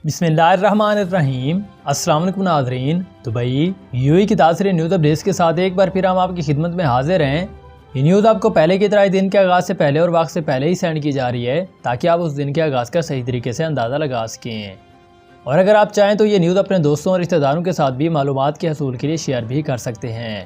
بسم اللہ الرحمن الرحیم۔ السلام علیکم ناظرین، دبئی یو کی تاثر نیوز اپڈیٹس کے ساتھ ایک بار پھر ہم آپ کی خدمت میں حاضر ہیں۔ یہ نیوز آپ کو پہلے کی طرح دن کے آغاز سے پہلے اور وقت سے پہلے ہی سینڈ کی جا رہی ہے تاکہ آپ اس دن کے آغاز کا صحیح طریقے سے اندازہ لگا سکیں، اور اگر آپ چاہیں تو یہ نیوز اپنے دوستوں اور رشتہ داروں کے ساتھ بھی معلومات کے حصول کے لیے شیئر بھی کر سکتے ہیں۔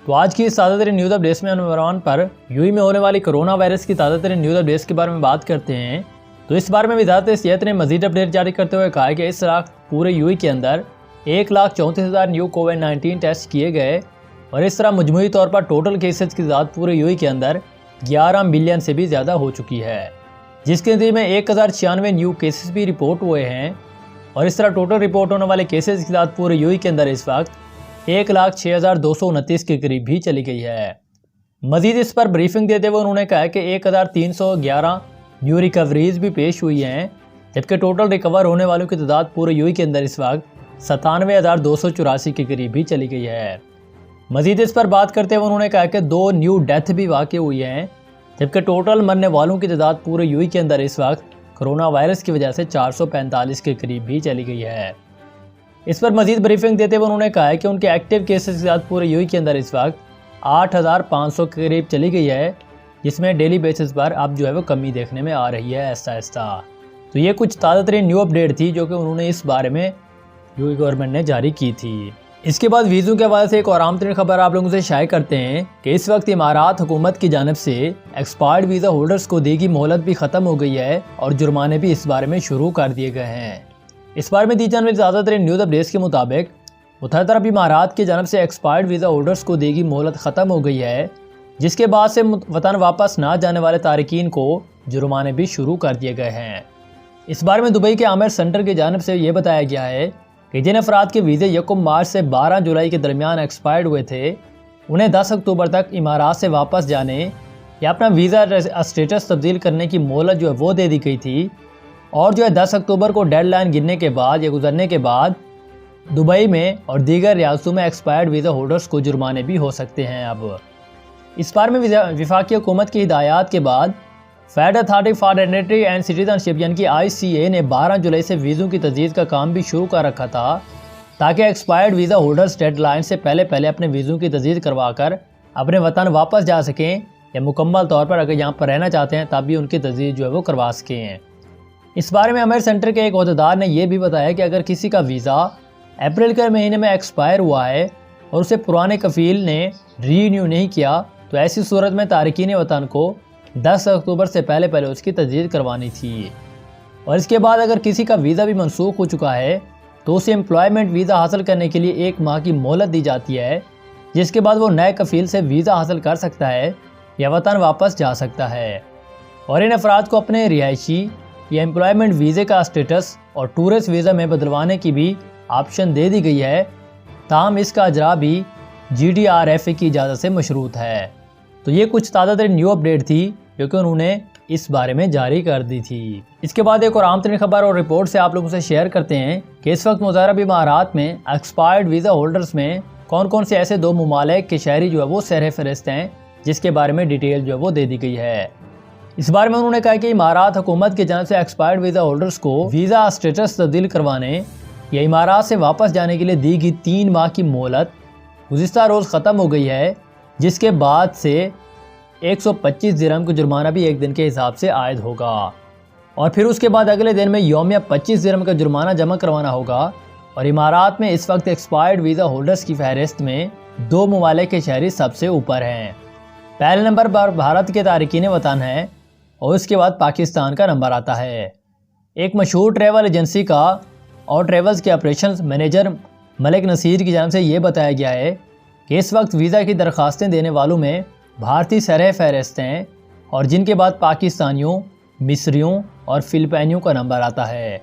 تو آج کی اس تازہ ترین نیوز اپڈیٹس میں نمبر 1 پر یو میں ہونے والی کرونا وائرس کی تازہ ترین نیوز اپڈیٹس کے بارے میں بات کرتے ہیں۔ تو اس بارے میں وزارت صحت نے مزید اپڈیٹ جاری کرتے ہوئے کہا ہے کہ اس وقت پورے یو کے اندر 1,34,000 نیو کووڈ-19 ٹیسٹ کیے گئے، اور اس طرح مجموعی طور پر ٹوٹل کیسز کی تعداد پورے یو کے اندر 11 ملین سے بھی زیادہ ہو چکی ہے، جس کے نتیجے میں 1096 نیو کیسز بھی رپورٹ ہوئے ہیں، اور اس طرح ٹوٹل رپورٹ ہونے والے کیسز کی تعداد پورے یو کے اندر اس وقت 1,06,229 کے قریب بھی چلی گئی ہے۔ مزید اس پر بریفنگ دیتے ہوئے انہوں نے کہا کہ 1,311 نیو ریکوریز بھی پیش ہوئی ہیں، جبکہ ٹوٹل ریکور ہونے والوں کی تعداد پورے یو کے اندر اس وقت 97,284 کے قریب بھی چلی گئی ہے۔ مزید اس پر بات کرتے ہوئے انہوں نے کہا کہ 2 نیو ڈیتھ بھی واقع ہوئی ہیں، جبکہ ٹوٹل مرنے والوں کی تعداد پورے یو کے اندر اس وقت کرونا وائرس کی وجہ سے 445 کے قریب بھی چلی گئی ہے۔ اس پر مزید بریفنگ دیتے ہوئے انہوں نے کہا کہ ان کے ایکٹیو کیسز کی تعداد پورے یو کے اندر اس وقت 8,500 کے قریب چلی گئی ہے، جس میں ڈیلی بیسس پر اب وہ کمی دیکھنے میں آ رہی ہے آہستہ آہستہ۔ تو یہ کچھ تازہ ترین نیو اپڈیٹ تھی جو کہ انہوں نے اس بارے میں یو گورنمنٹ نے جاری کی تھی۔ اس کے بعد ویزوں کے حوالے سے ایک اور عام ترین خبر آپ لوگوں سے شائع کرتے ہیں کہ اس وقت امارات حکومت کی جانب سے ایکسپائرڈ ویزا ہولڈرز کو دی گئی مہلت بھی ختم ہو گئی ہے، اور جرمانے بھی اس بارے میں شروع کر دیے گئے ہیں۔ اس بارے میں دی جانے والی زیادہ ترین نیوز اپڈیٹس کے مطابق متحدہ عرب امارات کی جانب سے ایکسپائرڈ ویزا ہولڈرز کو دی گئی مہلت ختم ہو گئی ہے، جس کے بعد سے وطن واپس نہ جانے والے تارکین کو جرمانے بھی شروع کر دیے گئے ہیں۔ اس بارے میں دبئی کے عامر سینٹر کی جانب سے یہ بتایا گیا ہے کہ جن افراد کے ویزے 1 مارچ سے 12 جولائی کے درمیان ایکسپائرڈ ہوئے تھے، انہیں 10 اکتوبر تک امارات سے واپس جانے یا اپنا ویزا اسٹیٹس تبدیل کرنے کی مہلت وہ دے دی گئی تھی، اور 10 اکتوبر کو ڈیڈ لائن گرنے کے بعد یا گزرنے کے بعد دبئی میں اور دیگر ریاستوں میں ایکسپائرڈ ویزا ہولڈرز کو جرمانے بھی ہو سکتے ہیں۔ اب اس بارے میں وفاقی حکومت کی ہدایات کے بعد Federal Authority for Identity and Citizenship یعنی کہ ICA نے 12 جولائی سے ویزوں کی تجدید کا کام بھی شروع کر رکھا تھا، تاکہ expired visa holders deadline سے پہلے اپنے ویزوں کی تجدید کروا کر اپنے وطن واپس جا سکیں، یا مکمل طور پر اگر یہاں پر رہنا چاہتے ہیں تب بھی ان کی تجدید وہ کروا سکیں۔ اس بارے میں عامر سینٹر کے ایک عہدیدار نے یہ بھی بتایا کہ اگر کسی کا ویزا اپریل کے مہینے میں ایکسپائر ہوا ہے اور اسے پرانے کفیل نے رینیو نہیں کیا، تو ایسی صورت میں تارکین وطن کو 10 اکتوبر سے پہلے اس کی تجدید کروانی تھی، اور اس کے بعد اگر کسی کا ویزا بھی منسوخ ہو چکا ہے تو اسے امپلائمنٹ ویزا حاصل کرنے کے لیے 1 ماہ کی مہلت دی جاتی ہے، جس کے بعد وہ نئے کفیل سے ویزا حاصل کر سکتا ہے یا وطن واپس جا سکتا ہے، اور ان افراد کو اپنے رہائشی یا امپلائمنٹ ویزے کا اسٹیٹس اور ٹورسٹ ویزا میں بدلوانے کی بھی آپشن دے دی گئی ہے، تاہم اس کا اجرا بھی GDRFA کی اجازت سے مشروط ہے۔ تو یہ کچھ تازہ ترین نیو اپڈیٹ تھی جو کہ انہوں نے اس بارے میں جاری کر دی تھی۔ اس کے بعد ایک اور عام ترین خبر اور رپورٹ سے آپ لوگوں سے شیئر کرتے ہیں کہ اس وقت متحدہ عرب امارات میں ایکسپائرڈ ویزا ہولڈرز میں کون سے ایسے 2 ممالک کے شہری وہ سیر فہرست ہیں، جس کے بارے میں ڈیٹیل وہ دے دی گئی ہے۔ اس بارے میں انہوں نے کہا کہ امارات حکومت کی جانب سے ایکسپائرڈ ویزا ہولڈرز کو ویزا اسٹیٹس تبدیل کروانے یا امارات سے واپس جانے کے لیے دی گئی 3 ماہ کی مہلت گزشتہ روز ختم ہو گئی ہے، جس کے بعد سے 125 درہم کا جرمانہ بھی 1 دن کے حساب سے عائد ہوگا، اور پھر اس کے بعد اگلے دن میں یومیہ 25 درہم کا جرمانہ جمع کروانا ہوگا۔ اور امارات میں اس وقت ایکسپائرڈ ویزا ہولڈرز کی فہرست میں 2 ممالک کے شہری سب سے اوپر ہیں۔ پہلے نمبر پر بھارت کے تارکین وطن ہیں، اور اس کے بعد پاکستان کا نمبر آتا ہے۔ ایک مشہور ٹریول ایجنسی کا اور ٹریولز کے آپریشنز مینیجر ملک نصیر کی جانب سے یہ بتایا گیا ہے کہ اس وقت ویزا کی درخواستیں دینے والوں میں بھارتی سرِ فہرست ہیں، اور جن کے بعد پاکستانیوں، مصریوں اور فلپائنیوں کا نمبر آتا ہے،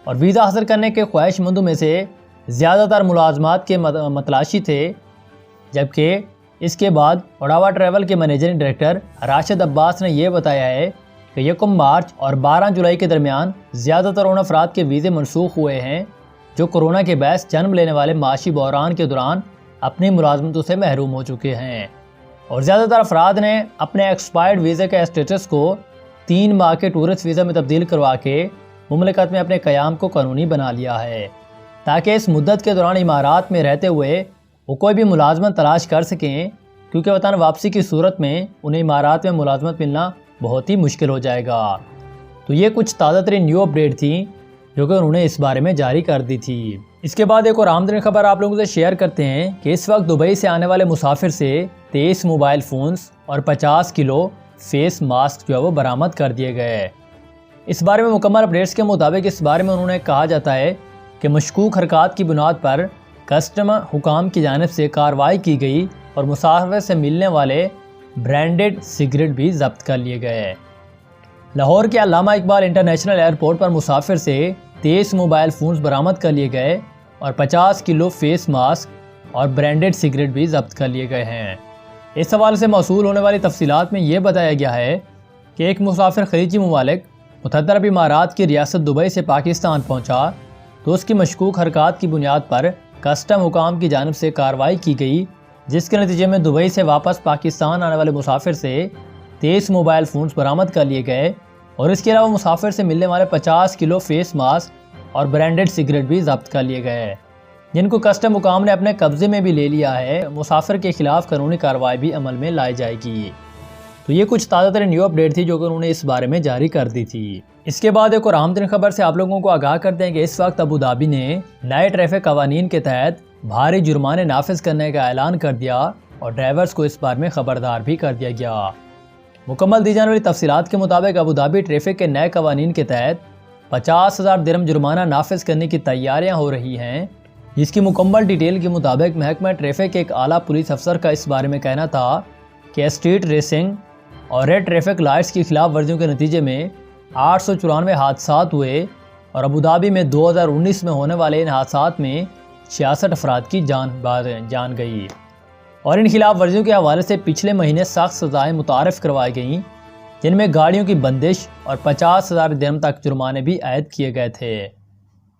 اور ویزا حاصل کرنے کے خواہش مندوں میں سے زیادہ تر ملازمات کے متلاشی تھے، جبکہ اس کے بعد اڑاوا ٹریول کے مینیجنگ ڈائریکٹر راشد عباس نے یہ بتایا ہے کہ 1 مارچ اور 12 جولائی کے درمیان زیادہ تر ان افراد کے ویزے منسوخ ہوئے ہیں جو کورونا کے باعث جنم لینے والے معاشی بحران کے دوران اپنی ملازمتوں سے محروم ہو چکے ہیں، اور زیادہ تر افراد نے اپنے ایکسپائرڈ ویزے کے اسٹیٹس کو 3 ماہ کے ٹورسٹ ویزا میں تبدیل کروا کے مملکت میں اپنے قیام کو قانونی بنا لیا ہے تاکہ اس مدت کے دوران امارات میں رہتے ہوئے وہ کوئی بھی ملازمت تلاش کر سکیں، کیونکہ وطن واپسی کی صورت میں انہیں امارات میں ملازمت ملنا بہت ہی مشکل ہو جائے گا۔ تو یہ کچھ تازہ ترین نیو اپڈیٹ تھیں جو کہ انہوں نے اس بارے میں جاری کر دی تھی۔ اس کے بعد ایک اور آمدنی خبر آپ لوگوں سے شیئر کرتے ہیں کہ اس وقت دبئی سے آنے والے مسافر سے 23 موبائل فونز اور 50 کلو فیس ماسک جو ہے وہ برآمد کر دیے گئے۔ اس بارے میں مکمل اپڈیٹس کے مطابق اس بارے میں انہوں نے کہا جاتا ہے کہ مشکوک حرکات کی بنیاد پر کسٹم حکام کی جانب سے کارروائی کی گئی اور مسافر سے ملنے والے برانڈڈ سگریٹ بھی ضبط کر لیے گئے۔ لاہور کے علامہ اقبال انٹرنیشنل ایئرپورٹ پر مسافر سے 23 موبائل فونز برآمد کر لیے گئے اور 50 کلو فیس ماسک اور برانڈڈ سگریٹ بھی ضبط کر لیے گئے ہیں۔ اس حوالے سے موصول ہونے والی تفصیلات میں یہ بتایا گیا ہے کہ ایک مسافر خلیجی ممالک متحدہ عرب امارات کی ریاست دبئی سے پاکستان پہنچا تو اس کی مشکوک حرکات کی بنیاد پر کسٹم حکام کی جانب سے کارروائی کی گئی، جس کے نتیجے میں دبئی سے واپس پاکستان آنے والے مسافر سے 23 موبائل فونز برآمد کر لیے گئے اور اس کے علاوہ مسافر سے ملنے والے 50 کلو فیس ماسک اور برانڈڈ سگریٹ بھی ضبط کر لیے گئے، جن کو کسٹم حکام نے اپنے قبضے میں بھی لے لیا ہے۔ مسافر کے خلاف قانونی کارروائی بھی عمل میں لائی جائے گی۔ تو یہ کچھ تازہ ترین نیو اپڈیٹ تھی جو کہ انہوں نے اس بارے میں جاری کر دی تھی۔ اس کے بعد ایک اور اہم ترین خبر سے آپ لوگوں کو آگاہ کرتے ہیں کہ اس وقت ابوظہبی نے نئے ٹریفک قوانین کے تحت بھاری جرمانے نافذ کرنے کا اعلان کر دیا اور ڈرائیورز کو اس بارے میں خبردار بھی کر دیا گیا۔ مکمل دی جانے والی تفصیلات کے مطابق ابوظہبی ٹریفک کے نئے قوانین کے تحت 50,000 درہم جرمانہ نافذ کرنے کی تیاریاں ہو رہی ہیں، جس کی مکمل ڈیٹیل کے مطابق محکمہ ٹریفک کے ایک اعلیٰ پولیس افسر کا اس بارے میں کہنا تھا کہ اسٹریٹ ریسنگ اور ریڈ ٹریفک لائٹس کی خلاف ورزیوں کے نتیجے میں 894 حادثات ہوئے اور ابوظہبی میں 2019 میں ہونے والے ان حادثات میں 66 افراد کی جان گئی اور ان خلاف ورزیوں کے حوالے سے پچھلے مہینے سخت سزائیں متعارف کروائی گئیں، جن میں گاڑیوں کی بندش اور 50,000 درہم تک جرمانے بھی عائد کیے گئے تھے۔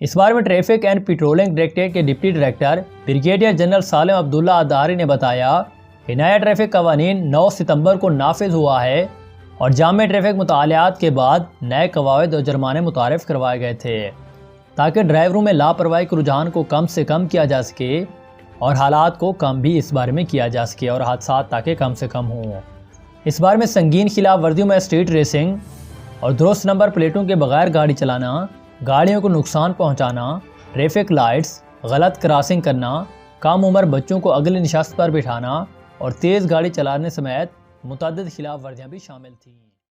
اس بارے میں ٹریفک اینڈ پیٹرولنگ ڈائریکٹریٹ کے ڈپٹی ڈائریکٹر بریگیڈیئر جنرل سالم عبداللہ اداری نے بتایا کہ نیا ٹریفک قوانین 9 ستمبر کو نافذ ہوا ہے اور جامع ٹریفک مطالعات کے بعد نئے قواعد اور جرمانے متعارف کروائے گئے تھے تاکہ ڈرائیوروں میں لاپرواہی کے رجحان کو کم سے کم کیا جا سکے اور حالات کو کم بھی اس بارے میں کیا جا سکے اور حادثات تاکہ کم سے کم ہوں۔ اس بارے میں سنگین خلاف ورزیوں میں اسٹریٹ ریسنگ اور درست نمبر پلیٹوں کے بغیر گاڑی چلانا، گاڑیوں کو نقصان پہنچانا، ٹریفک لائٹس، غلط کراسنگ کرنا، کم عمر بچوں کو اگلی نشست پر بٹھانا اور تیز گاڑی چلانے سمیت متعدد خلاف ورزیاں بھی شامل تھیں۔